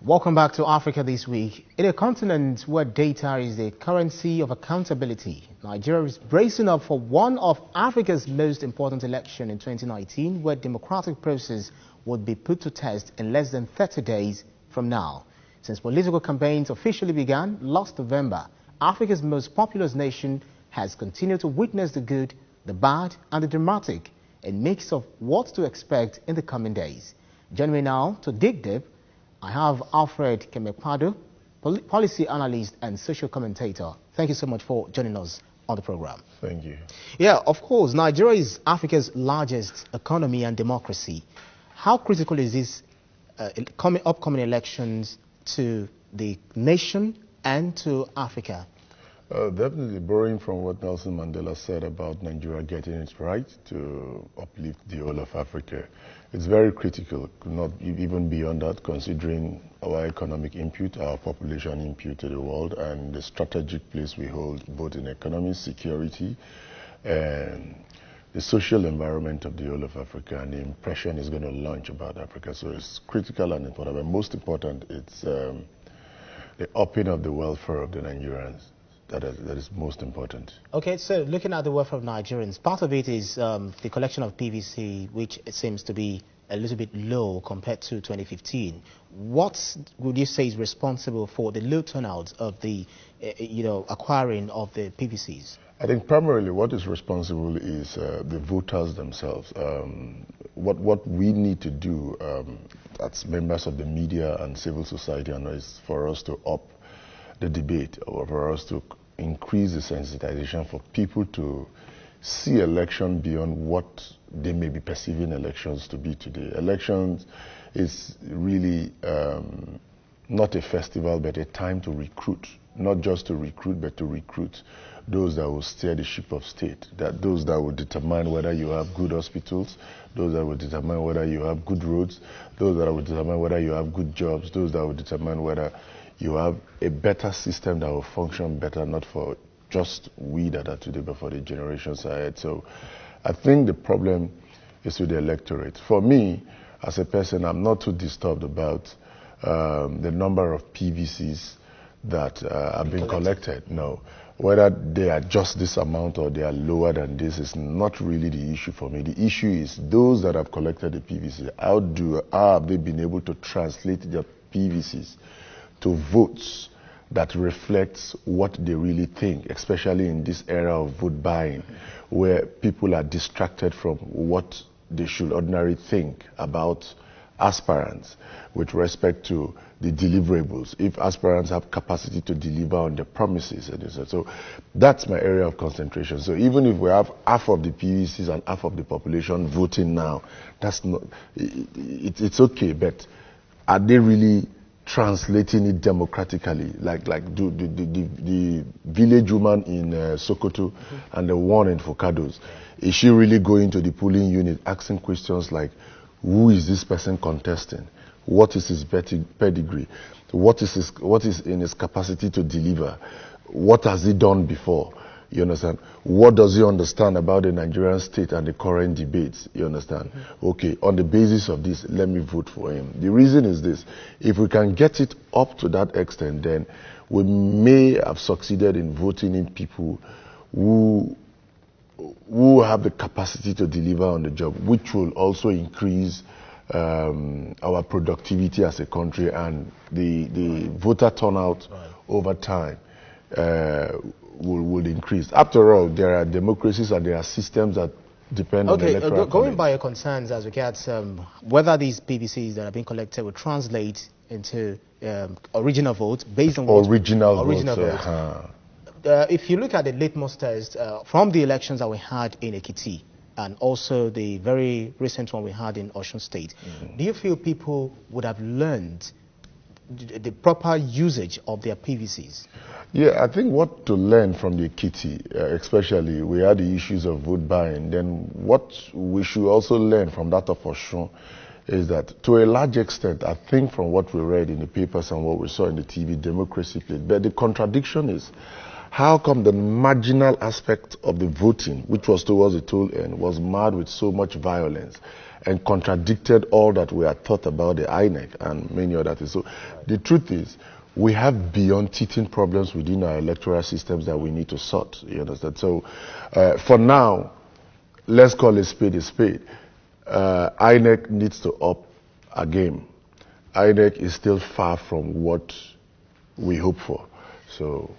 Welcome back to Africa This Week. In a continent where data is the currency of accountability, Nigeria is bracing up for one of Africa's most important elections in 2019, where democratic process would be put to test in less than 30 days from now. Since political campaigns officially began last November, Africa's most populous nation has continued to witness the good, the bad, and the dramatic, a mix of what to expect in the coming days. Join me now to dig deep. I have Alfred Kemekpado, policy analyst and social commentator. Thank you so much for joining us on the program. Thank you. Yeah, of course, Nigeria is Africa's largest economy and democracy. How critical is this upcoming elections to the nation and to Africa? Definitely borrowing from what Nelson Mandela said about Nigeria getting it right to uplift the whole of Africa. It's very critical, not even beyond that, considering our economic input, our population input to the world, and the strategic place we hold both in economy, security, and the social environment of the whole of Africa, and the impression is going to launch about Africa. So it's critical and important, but most important, it's the upping of the welfare of the Nigerians. That is most important. Okay, so looking at the welfare of Nigerians, part of it is the collection of PVC, which it seems to be a little bit low compared to 2015. What would you say is responsible for the low turnout of the, acquiring of the PVCs? I think primarily what is responsible is the voters themselves. What we need to do as members of the media and civil society is for us to up the debate, or for us to increase the sensitization for people to see election beyond what they may be perceiving elections to be today. Elections is really not a festival, but a time to recruit, not just to recruit, but to recruit those that will steer the ship of state, those that will determine whether you have good hospitals, those that will determine whether you have good roads, those that will determine whether you have good jobs, those that will determine whether you have a better system that will function better, not for just we that are today, but for the generations ahead. So I think the problem is with the electorate. For me, as a person, I'm not too disturbed about the number of PVCs that are being collected. No. Whether they are just this amount or they are lower than this is not really the issue for me. The issue is those that have collected the PVC. How have they been able to translate their PVCs to votes that reflects what they really think, especially in this era of vote buying, where people are distracted from what they should ordinarily think about aspirants with respect to the deliverables, if aspirants have capacity to deliver on their promises. So that's my area of concentration. So even if we have half of the PVCs and half of the population voting now, that's not, it's okay, but are they really translating it democratically, like the village woman in Sokoto and the one in Focados? Is she really going to the polling unit asking questions like, who is this person contesting? What is his pedigree? What is in his capacity to deliver? What has he done before? You understand? What does he understand about the Nigerian state and the current debates? You understand? Okay, on the basis of this, let me vote for him. The reason is this: if we can get it up to that extent, then we may have succeeded in voting in people who have the capacity to deliver on the job, which will also increase our productivity as a country, and the voter turnout over time will increase. After all, there are democracies and there are systems that depend on electoral college. Going by your concerns as regards whether these PVCs that are being collected will translate into original votes based on original votes. If you look at the litmus test from the elections that we had in Ekiti and also the very recent one we had in Osun State, do you feel people would have learned the proper usage of their PVCs? Yeah, I think what to learn from the Ekiti, especially, we had the issues of vote buying. Then what we should also learn from that of Osun is that, to a large extent, I think from what we read in the papers and what we saw in the TV, democracy played. But the contradiction is, how come the marginal aspect of the voting, which was towards the tail end, was marred with so much violence and contradicted all that we had thought about the INEC and many other things. So the truth is, we have beyond teething problems within our electoral systems that we need to sort, you understand? So for now, let's call a spade a spade. INEC needs to up a game. INEC is still far from what we hope for. So